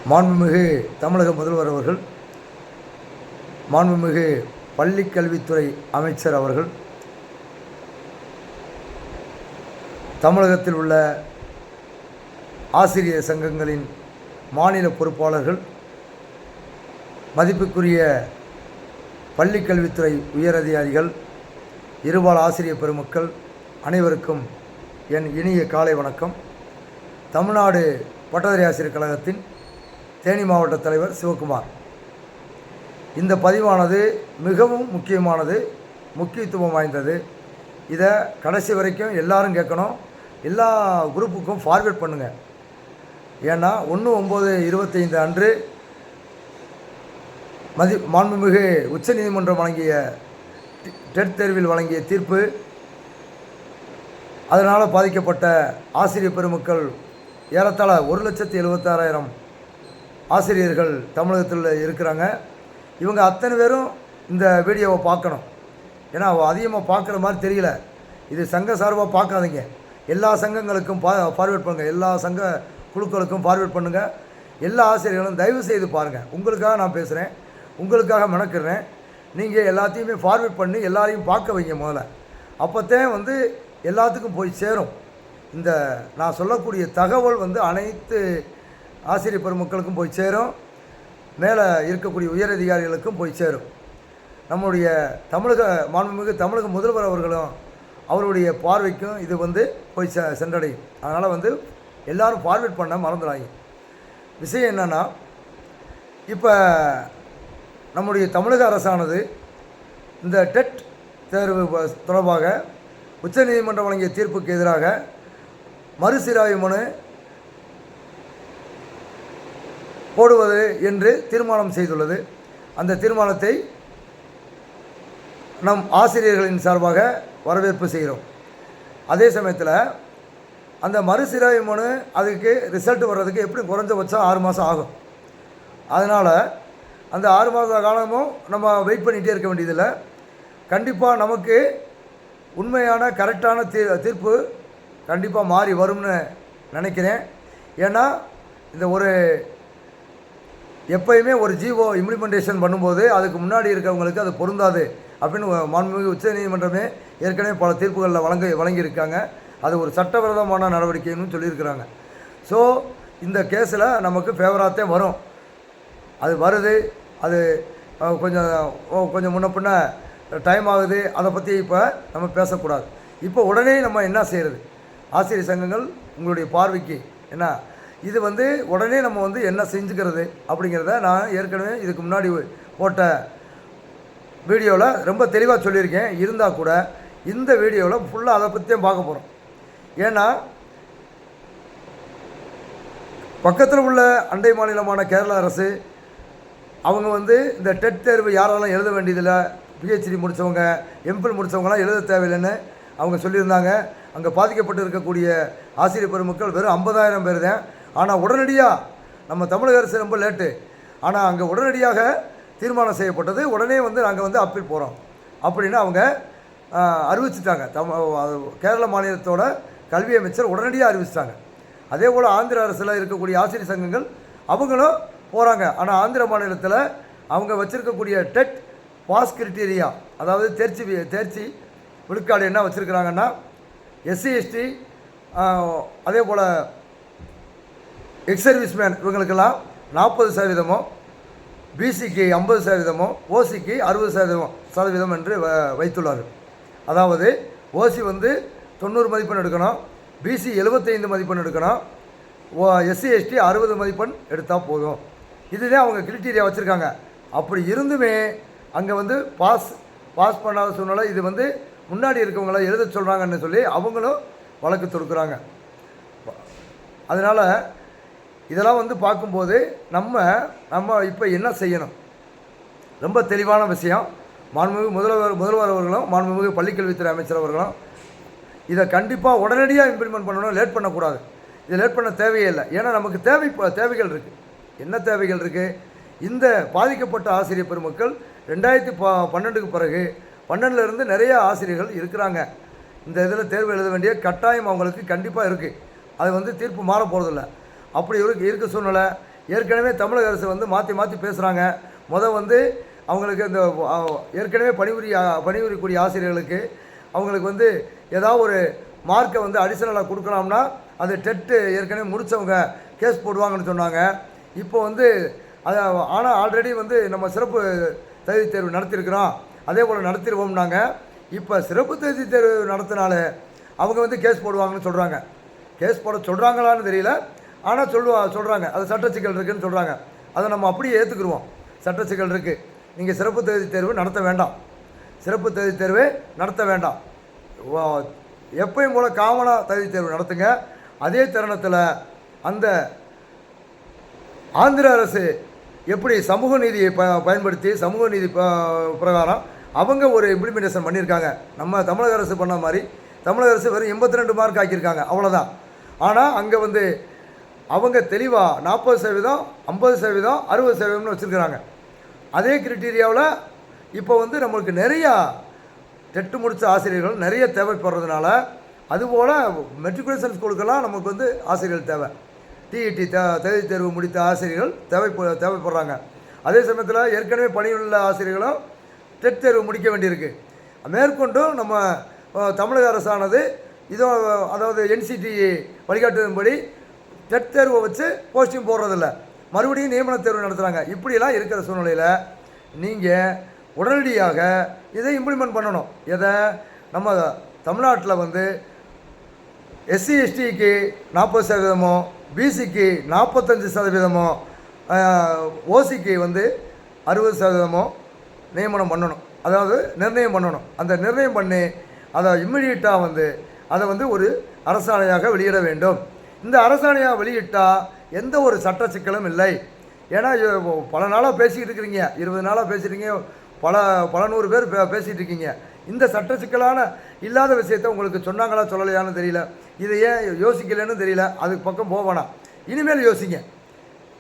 மாண்புமிகு தமிழக முதல்வர் அவர்கள், மாண்புமிகு பள்ளிக்கல்வித்துறை அமைச்சர் அவர்கள், தமிழகத்தில் உள்ள ஆசிரியர் சங்கங்களின் மாநில பொறுப்பாளர்கள், மதிப்புக்குரிய பள்ளிக்கல்வித்துறை உயரதிகாரிகள், இருபால் ஆசிரியர் பெருமக்கள் அனைவருக்கும் என் இனிய காலை வணக்கம். தமிழ்நாடு பட்டதாரி ஆசிரியர் கழகத்தின் தேனி மாவட்ட தலைவர் சிவகுமார். இந்த பதிவானது மிகவும் முக்கியமானது, முக்கியத்துவம் வாய்ந்தது. இதை கடைசி வரைக்கும் எல்லாரும் கேட்கணும். எல்லா குரூப்புக்கும் ஃபார்வேர்ட் பண்ணுங்கள். ஏன்னா 1/9/25 அன்று மாண்புமிகு உச்சநீதிமன்றம் வழங்கிய டெட் தேர்வில் வழங்கிய தீர்ப்பு, அதனால் பாதிக்கப்பட்ட ஆசிரியர் பெருமக்கள் ஏறத்தாழ 1,76,000 ஆசிரியர்கள் தமிழகத்தில் இருக்கிறாங்க. இவங்க அத்தனை பேரும் இந்த வீடியோவை பார்க்கணும். ஏன்னா அதிகமாக பார்க்குற மாதிரி தெரியல. இது சங்க சார்பாக பார்க்காதீங்க. எல்லா சங்கங்களுக்கும் ஃபார்வேர்ட் பண்ணுங்கள். எல்லா சங்க குழுக்களுக்கும் ஃபார்வேர்ட் பண்ணுங்கள். எல்லா ஆசிரியர்களும் தயவு செய்து பாருங்கள். உங்களுக்காக நான் பேசுகிறேன், உங்களுக்காக மெனக்கிறேன். நீங்கள் எல்லாத்தையுமே ஃபார்வேர்ட் பண்ணி எல்லாரையும் பார்க்க வைங்க முதல்ல. அப்போத்தான் எல்லாத்துக்கும் போய் சேரும். இந்த நான் சொல்லக்கூடிய தகவல் அனைத்து ஆசிரியர் பெருமக்களுக்கும் போய் சேரும். மேலே இருக்கக்கூடிய உயரதிகாரிகளுக்கும் போய் சேரும். நம்முடைய மாண்புமிகு தமிழக முதல்வர் அவர்களும் அவருடைய பார்வைக்கும் இது போய் சென்றடையும். அதனால் எல்லோரும் ஃபார்வேர்ட் பண்ண மறந்துடாங்க. விஷயம் என்னென்னா, இப்போ நம்முடைய தமிழக அரசானது இந்த டெட் தேர்வு தொடர்பாக உச்சநீதிமன்றம் வழங்கிய தீர்ப்புக்கு எதிராக மறுசீராய்வு மனு போடுவது என்று தீர்மானம் செய்துள்ளது. அந்த தீர்மானத்தை நம் ஆசிரியர்களின் சார்பாக வரவேற்பு செய்கிறோம். அதே சமயத்தில் அந்த மறுசீராய்வு மனு அதுக்கு ரிசல்ட் வர்றதுக்கு எப்படி குறைஞ்சபட்சம் 6 மாதம் ஆகும். அதனால் அந்த 6 மாத காலமும் நம்ம வெயிட் பண்ணிகிட்டே இருக்க வேண்டியதில்லை. கண்டிப்பாக நமக்கு உண்மையான கரெக்டான தீர்ப்பு கண்டிப்பாக மாறி வரும்னு நினைக்கிறேன். ஏன்னா இந்த எப்பயுமே ஒரு ஜிஓ இம்ப்ளிமெண்டேஷன் பண்ணும்போது அதுக்கு முன்னாடி இருக்கிறவங்களுக்கு அது பொருந்தாது அப்படின்னு மாண்புமிகு உச்சநீதிமன்றமே ஏற்கனவே பல தீர்ப்புகளில் வழங்கியிருக்காங்க. அது ஒரு சட்டவிரோதமான நடவடிக்கைன்னு சொல்லியிருக்கிறாங்க. ஸோ இந்த கேஸில் நமக்கு ஃபேவராகத்தே வரும். அது வருது. அது கொஞ்சம் முன்ன பின்ன டைம் ஆகுது. அதை பற்றி இப்போ நம்ம பேசக்கூடாது. இப்போ உடனே நம்ம என்ன செய்கிறது? ஆசிரியர் சங்கங்கள் உங்களுடைய பார்வைக்கு என்ன இது உடனே நம்ம என்ன செஞ்சுக்கிறது அப்படிங்கிறத நான் ஏற்கனவே இதுக்கு முன்னாடி போட்ட வீடியோவில் ரொம்ப தெளிவாக சொல்லியிருக்கேன். இருந்தால் கூட இந்த வீடியோவில் ஃபுல்லாக அதை பற்றியும் பார்க்க போகிறோம். ஏன்னா பக்கத்தில் உள்ள அண்டை மாநிலமான கேரளா அரசு அவங்க இந்த டெட் தேர்வு யாரெல்லாம் எழுத வேண்டியதில்லை, பிஹெச்டி முடித்தவங்க, எம்பில் முடித்தவங்களாம் எழுத தேவையில்லைன்னு அவங்க சொல்லியிருந்தாங்க. அங்கே பாதிக்கப்பட்டு இருக்கக்கூடிய ஆசிரியர் பெருமக்கள் வெறும் 50,000 பேர் தான். ஆனால் உடனடியாக நம்ம தமிழக அரசு ரொம்ப லேட்டு. ஆனால் அங்கே உடனடியாக தீர்மானம் செய்யப்பட்டது. உடனே நாங்கள் அப்பீல் போகிறோம் அப்படின்னு அவங்க அறிவிச்சிட்டாங்க. கேரள மாநிலத்தோட கல்வி அமைச்சர் உடனடியாக அறிவிச்சிட்டாங்க. அதே போல் ஆந்திர அரசில் இருக்கக்கூடிய ஆசிரியர் சங்கங்கள் அவங்களும் போகிறாங்க. ஆனால் ஆந்திர மாநிலத்தில் அவங்க வச்சுருக்கக்கூடிய டெட் பாஸ் கிரிட்டீரியா, அதாவது தேர்ச்சி விழுக்காடு என்ன வச்சுருக்கிறாங்கன்னா, எஸ்சி எஸ்டி அதே போல் எக்ஸ் சர்வீஸ்மேன் இவங்களுக்கெல்லாம் 40% பிசிக்கு 50%, ஓசிக்கு 60% என்று வைத்துள்ளார்கள். அதாவது ஓசி 90 மதிப்பெண் எடுக்கணும், பிசி 75 மதிப்பெண் எடுக்கணும், எஸ்சி எஸ்டி 60 மதிப்பெண் எடுத்தால் போதும். இதுதான் அவங்க கிரிட்டீரியா வச்சுருக்காங்க. அப்படி இருந்துமே அங்கே பாஸ் பண்ணாத சூழ்நிலை. இது முன்னாடி இருக்கவங்கள எழுத சொல்கிறாங்கன்னு சொல்லி அவங்களும் வழக்கு தொடுக்குறாங்க. அதனால் இதெல்லாம் பார்க்கும்போது நம்ம இப்போ என்ன செய்யணும்? ரொம்ப தெளிவான விஷயம். மாண்புமிகு முதல்வர் அவர்களும் மாண்புமிகு பள்ளிக்கல்வித்துறை அமைச்சர் அவர்களும் இதை கண்டிப்பாக உடனடியாக இம்ப்ளிமெண்ட் பண்ணணும். லேட் பண்ணக்கூடாது. இதை லேட் பண்ண தேவையே இல்லை. ஏன்னா நமக்கு தேவைகள் இருக்குது. என்ன தேவைகள் இருக்குது? இந்த பாதிக்கப்பட்ட ஆசிரியர் பெருமக்கள் 2012க்கு பிறகு 12லேருந்து நிறைய ஆசிரியர்கள் இருக்கிறாங்க. இந்த இதில் தேர்வு எழுத வேண்டிய கட்டாயம் அவங்களுக்கு கண்டிப்பாக இருக்குது. அது தீர்ப்பு மாற போகிறதில்ல. அப்படி இருக்க சூழ்நிலை ஏற்கனவே தமிழக அரசு வந்து மாற்றி மாற்றி பேசுகிறாங்க. வந்து அவங்களுக்கு இந்த ஏற்கனவே பணிபுரியக்கூடிய ஆசிரியர்களுக்கு அவங்களுக்கு வந்து ஏதாவது ஒரு மார்க்கை வந்து அடிஷனலாக கொடுக்கலாம்னா அது டெட்டு ஏற்கனவே முடித்தவங்க கேஸ் போடுவாங்கன்னு சொன்னாங்க. இப்போ வந்து அதை ஆனால் ஆல்ரெடி வந்து நம்ம சிறப்பு தகுதி தேர்வு நடத்தியிருக்கிறோம், அதே போல் நடத்திடுவோம்னாங்க. இப்போ சிறப்பு தகுதி தேர்வு நடத்தினால அவங்க வந்து கேஸ் போடுவாங்கன்னு சொல்கிறாங்க. கேஸ் போட சொல்கிறாங்களான்னு தெரியல, ஆனால் சொல்கிறாங்க அது சட்ட சிக்கல் இருக்குதுன்னு சொல்கிறாங்க. அதை நம்ம அப்படியே ஏற்றுக்குருவோம். சட்ட சிக்கல் இருக்குது, நீங்கள் சிறப்பு தகுதி தேர்வு நடத்த வேண்டாம், சிறப்பு தகுதி தேர்வு நடத்த வேண்டாம், எப்பயும் போல் காமனாக தகுதி தேர்வு நடத்துங்க. அதே தருணத்தில் அந்த ஆந்திர அரசு எப்படி சமூக நீதியை பயன்படுத்தி சமூக நீதி பிரகாரம் அவங்க ஒரு இம்ப்ளிமெண்டேஷன் பண்ணியிருக்காங்க. நம்ம தமிழக அரசு பண்ண மாதிரி தமிழக அரசு வெறும் 82 மார்க் ஆக்கியிருக்காங்க, அவ்வளோதான். ஆனால் அங்கே வந்து அவங்க தெளிவாக 40%, 50%, 60%ன்னு வச்சுருக்கிறாங்க. அதே கிரிட்டீரியாவில் இப்போ வந்து நம்மளுக்கு நிறையா டெட்டு முடித்த ஆசிரியர்கள் நிறைய தேவைப்படுறதுனால, அதுபோல் மெட்ரிகுலேஷன் ஸ்கூலுக்கெல்லாம் நமக்கு வந்து ஆசிரியர்கள் தேவை. டிஇடி தகுதி தேர்வு முடித்த ஆசிரியர்கள் தேவைப்படுறாங்க. அதே சமயத்தில் ஏற்கனவே பணியுள்ள ஆசிரியர்களும் டெட் தேர்வு முடிக்க வேண்டியிருக்கு. மேற்கொண்டும் நம்ம தமிழக அரசானது அதாவது NCT வழிகாட்டுதன்படி டெட் தேர்வை வச்சு போஸ்டிங் போடுறதில்ல, மறுபடியும் நியமன தேர்வு நடத்துகிறாங்க. இப்படியெல்லாம் இருக்கிற சூழ்நிலையில் நீங்கள் உடனடியாக இதை இம்ப்ளிமெண்ட் பண்ணணும். எதை நம்ம தமிழ்நாட்டில் வந்து SC STக்கு 40%, BCக்கு 45%, OCக்கு வந்து 60% நியமனம் பண்ணணும், அதாவது நிர்ணயம் பண்ணணும். அந்த நிர்ணயம் பண்ணி அதை இம்மிடியட்டாக வந்து அதை வந்து ஒரு அரசாணையாக வெளியிட வேண்டும். இந்த அரசாணையாக வெளியிட்டால் எந்த ஒரு சட்ட சிக்கலும் இல்லை. ஏன்னா பல நாளாக பேசிக்கிட்டு இருக்கிறீங்க, 20 நாளாக பேசுகிறீங்க, பல நூறு பேர் பேசிகிட்டு இருக்கீங்க. இந்த சட்ட சிக்கலான இல்லாத விஷயத்தை உங்களுக்கு சொன்னாங்களா சொல்லலையான்னு தெரியல, இதை ஏன் யோசிக்கலைன்னு தெரியல. அதுக்கு பக்கம் போவானா, இனிமேல் யோசிங்க.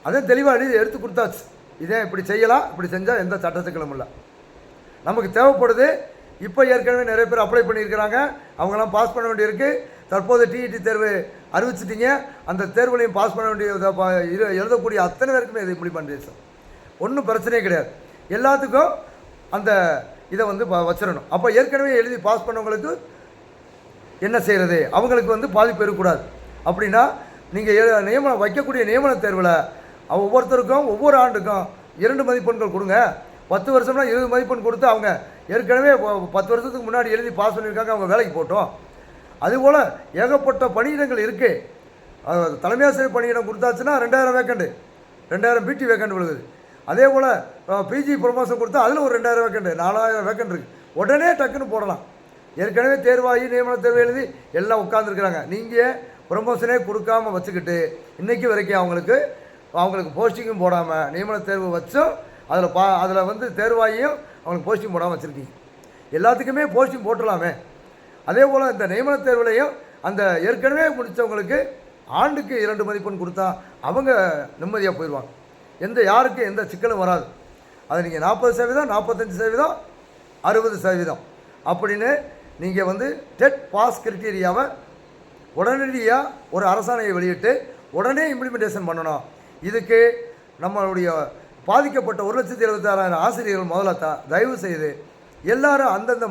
அதே தெளிவாக எடுத்து கொடுத்தாச்சு, இதே இப்படி செய்யலாம், இப்படி செஞ்சால் எந்த சட்ட சிக்கலும் இல்லை. நமக்கு தேவைப்படுது. இப்போ ஏற்கனவே நிறைய பேர் அப்ளை பண்ணியிருக்கிறாங்க, அவங்களாம் பாஸ் பண்ண வேண்டியிருக்கு. தற்போது டிஇடி தேர்வு அறிவிச்சிட்டிங்க, அந்த தேர்வுலையும் பாஸ் பண்ண வேண்டிய எழுதக்கூடிய அத்தனை பேருக்குமே இது இம்ப்ளிமெண்டேஷன் ஒன்றும் பிரச்சனையே கிடையாது. எல்லாத்துக்கும் அந்த இதை வந்து வச்சிடணும். அப்போ ஏற்கனவே எழுதி பாஸ் பண்ணவங்களுக்கு என்ன செய்கிறது, அவங்களுக்கு வந்து பாதிப்பு இருக்கக்கூடாது. அப்படின்னா நீங்கள் வைக்கக்கூடிய நியமன தேர்வில் ஒவ்வொருத்தருக்கும் ஒவ்வொரு ஆண்டுக்கும் 2 மதிப்பெண்கள் கொடுங்க. 10 வருஷம்னா 20 மதிப்பெண் கொடுத்து அவங்க ஏற்கனவே 10 வருஷத்துக்கு முன்னாடி எழுதி பாஸ் பண்ணியிருக்காங்க, அவங்க வேலைக்கு போட்டோம். அதுபோல் ஏகப்பட்ட பணியிடங்கள் இருக்குது. தலைமை ஆசிரியர் பணியிடம் கொடுத்தாச்சுன்னா 2000 வேக்கண்டு, 2000 பிடி வேக்கண்ட் விழுகுது. அதே போல் பிஜி ப்ரொமோஷன் கொடுத்தா அதில் ஒரு 2000 வேக்கண்டு, 4000 வேக்கண்ட் இருக்குது. உடனே டக்குன்னு போடலாம். ஏற்கனவே தேர்வாகி நியமன தேர்வு எழுதி எல்லாம் உட்காந்துருக்குறாங்க. நீங்கள் ப்ரொமோஷனே கொடுக்காமல் வச்சுக்கிட்டு இன்றைக்கி வரைக்கும் அவங்களுக்கு போஸ்டிங்கும் போடாமல் நியமன தேர்வு வச்சும் அதில் வந்து தேர்வாகியும் அவங்களுக்கு போஸ்டிங் போடாமல் வச்சுருக்கீங்க. எல்லாத்துக்குமே போஸ்டிங் போட்டுடலாமே. அதே போல் இந்த நியமன தேர்வுலையும் அந்த ஏற்கனவே முடித்தவங்களுக்கு ஆண்டுக்கு 2 மதிப்பெண் கொடுத்தா அவங்க நிம்மதியாக போயிடுவாங்க. யாருக்கும் எந்த சிக்கலும் வராது. அது நீங்கள் 40%, 45%, 60% அப்படின்னு நீங்கள் வந்து டெட் பாஸ் கிரிட்டீரியாவை உடனடியாக ஒரு அரசாணையை வெளியிட்டு உடனே இம்ப்ளிமெண்டேஷன் பண்ணணும். இதுக்கு நம்மளுடைய பாதிக்கப்பட்ட 1,76,000 ஆசிரியர்கள் முதல்ல தயவு செய்து எல்லாரும் அந்தந்த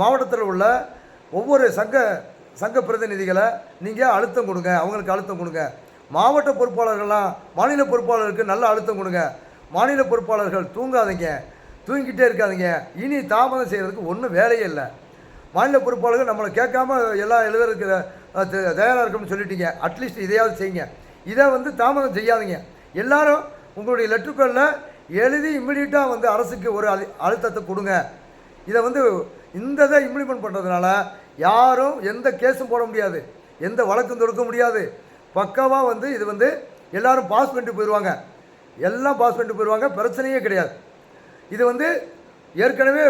மாவட்டத்தில் உள்ள ஒவ்வொரு சங்க பிரதிநிதிகளை நீங்கள் அழுத்தம் கொடுங்க, அவங்களுக்கு அழுத்தம் கொடுங்க. மாவட்ட பொறுப்பாளர்கள்லாம் மாநில பொறுப்பாளருக்கு நல்ல அழுத்தம் கொடுங்க. மாநில பொறுப்பாளர்கள் தூங்கிக்கிட்டே இருக்காதீங்க. இனி தாமதம் செய்கிறதுக்கு ஒன்றும் வேலையே இல்லை. மாநில பொறுப்பாளர்கள் நம்மளை கேட்காம எல்லாம் எழுதுறதுக்கு தயாராக இருக்குன்னு சொல்லிட்டீங்க. அட்லீஸ்ட் இதையாவது செய்யுங்க. இதை வந்து தாமதம் செய்யாதீங்க. எல்லாரும் உங்களுடைய லெட்டர் பேரில் எழுதி இம்மிடியட்டாக வந்து அரசுக்கு ஒரு அழுத்தத்தை கொடுங்க. இதை வந்து இந்த இதை இம்ப்ளிமெண்ட் பண்ணுறதுனால யாரும் எந்த கேஸும் போட முடியாது, எந்த வழக்கும் தொடுக்க முடியாது. பக்காவாக வந்து இது வந்து எல்லோரும் பாஸ் பண்ணிட்டு போயிடுவாங்க, எல்லாம் பாஸ் பண்ணிட்டு போயிடுவாங்க, பிரச்சனையே கிடையாது. இது வந்து ஏற்கனவே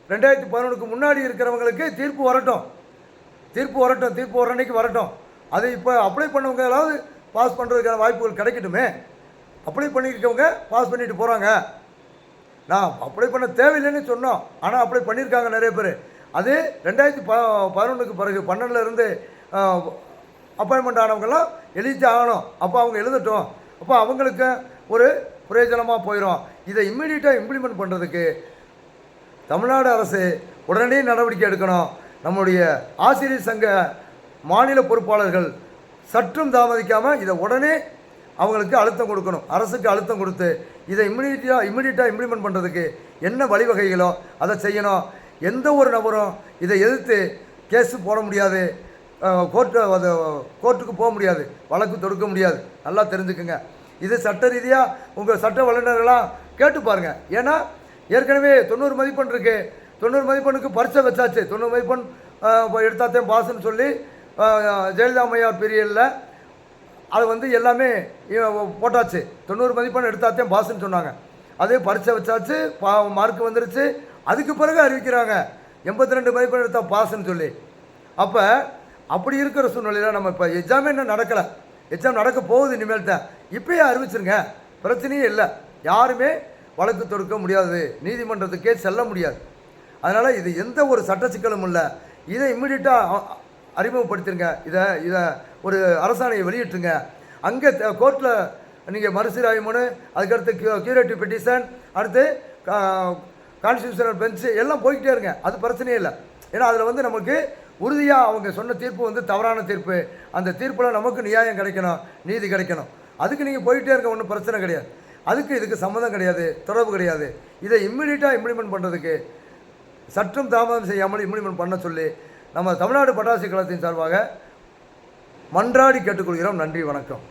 2011க்கு முன்னாடி இருக்கிறவங்களுக்கு தீர்ப்பு வரட்டும், தீர்ப்பு வர அன்னைக்கு வரட்டும். அது இப்போ அப்ளை பண்ணவங்க ஏதாவது பாஸ் பண்ணுறதுக்கான வாய்ப்புகள் கிடைக்கட்டுமே. அப்ளை பண்ணியிருக்கவங்க பாஸ் பண்ணிட்டு போகிறாங்க. நான் அப்ளை பண்ண தேவையில்லைன்னு சொன்னோம், ஆனால் அப்ளை பண்ணியிருக்காங்க நிறைய பேர். அது 2011க்கு பிறகு 12லேருந்து அப்பாயின்மெண்ட் ஆனவங்கெல்லாம் எழுதி ஆகணும். அப்போ அவங்க எழுதட்டும். அப்போ அவங்களுக்கு ஒரு பிரயோஜனமாக போயிடும். இதை இம்மிடியட்டாக இம்ப்ளிமெண்ட் பண்ணுறதுக்கு தமிழ்நாடு அரசு உடனடி நடவடிக்கை எடுக்கணும். நம்முடைய ஆசிரியர் சங்க மாநில பொறுப்பாளர்கள் சற்றும் தாமதிக்காமல் இதை உடனே அவங்களுக்கு அழுத்தம் கொடுக்கணும். அரசுக்கு அழுத்தம் கொடுத்து இதை இம்மிடியட்டாக இம்ப்ளிமெண்ட் பண்ணுறதுக்கு என்ன வழிவகைகளோ அதை செய்யணும். எந்த ஒரு நபரும் இதை எதிர்த்து கேஸு போட முடியாது, கோர்ட்டுக்கு போக முடியாது, வழக்கு தொடுக்க முடியாது. நல்லா தெரிஞ்சுக்குங்க. இது சட்ட ரீதியாக உங்கள் சட்ட வல்லுநர்களாம் கேட்டு பாருங்கள். ஏன்னா ஏற்கனவே 90 மதிப்பெண் இருக்குது. 90 மதிப்பெண்ணுக்கு பரீட்சை வச்சாச்சு. 90 மதிப்பெண் எடுத்தாத்தையும் பாஸ்ன்னு சொல்லி ஜெயலலிதா அம்மையார் பீரியடில் அது வந்து எல்லாமே போட்டாச்சு. 90 மதிப்பெண் எடுத்தாத்தையும் பாஸ்ன்னு சொன்னாங்க. அதே பரீட்சை வச்சாச்சு, மார்க் வந்துருச்சு. அதுக்கு பிறகு அறிவிக்கிறாங்க 82 மதிப்பெண் எடுத்தால் பாஸ்ன்னு சொல்லி. அப்போ அப்படி இருக்கிற சூழ்நிலையில் நம்ம இப்போ எக்ஸாமே இன்னும் நடக்கலை. எக்ஸாம் நடக்க போகுது இனிமேல் தான். இப்போயே அறிவிச்சிருங்க, பிரச்சனையே இல்லை. யாருமே வழக்கு தொடுக்க முடியாது, நீதிமன்றத்துக்கே செல்ல முடியாது. அதனால் இது எந்த ஒரு சட்ட சிக்கலும் இல்லை. இதை இம்மிடியட்டாக அறிமுகப்படுத்திருங்க. இதை ஒரு அரசாணையை வெளியிட்டுருங்க. அங்கே கோர்ட்டில் நீங்கள் மறுசீராய்வு மனு, அதுக்கடுத்து கியூரேட்டிவ் பெட்டிஷன், அடுத்து கான்ஸ்டியூஷனல் பெஞ்சு எல்லாம் போய்கிட்டே இருங்க. அது பிரச்சனையே இல்லை. ஏன்னா அதில் வந்து நமக்கு உறுதியாக அவங்க சொன்ன தீர்ப்பு வந்து தவறான தீர்ப்பு. அந்த தீர்ப்பில் நமக்கு நியாயம் கிடைக்கணும், நீதி கிடைக்கணும். அதுக்கு நீங்கள் போயிட்டே இருக்க ஒன்றும் பிரச்சனை கிடையாது. அதுக்கு இதுக்கு சம்மந்தம் கிடையாது, தொடர்பு கிடையாது. இதை இம்மிடியட்டாக இம்ப்ளிமெண்ட் பண்ணுறதுக்கு சற்றும் தாமதம் செய்யாமல் இம்ப்ளிமெண்ட் பண்ண சொல்லி நம்ம தமிழ்நாடு பட்டாசு கழகத்தின் சார்பாக மன்றாடி கேட்டுக்கொள்கிறோம். நன்றி, வணக்கம்.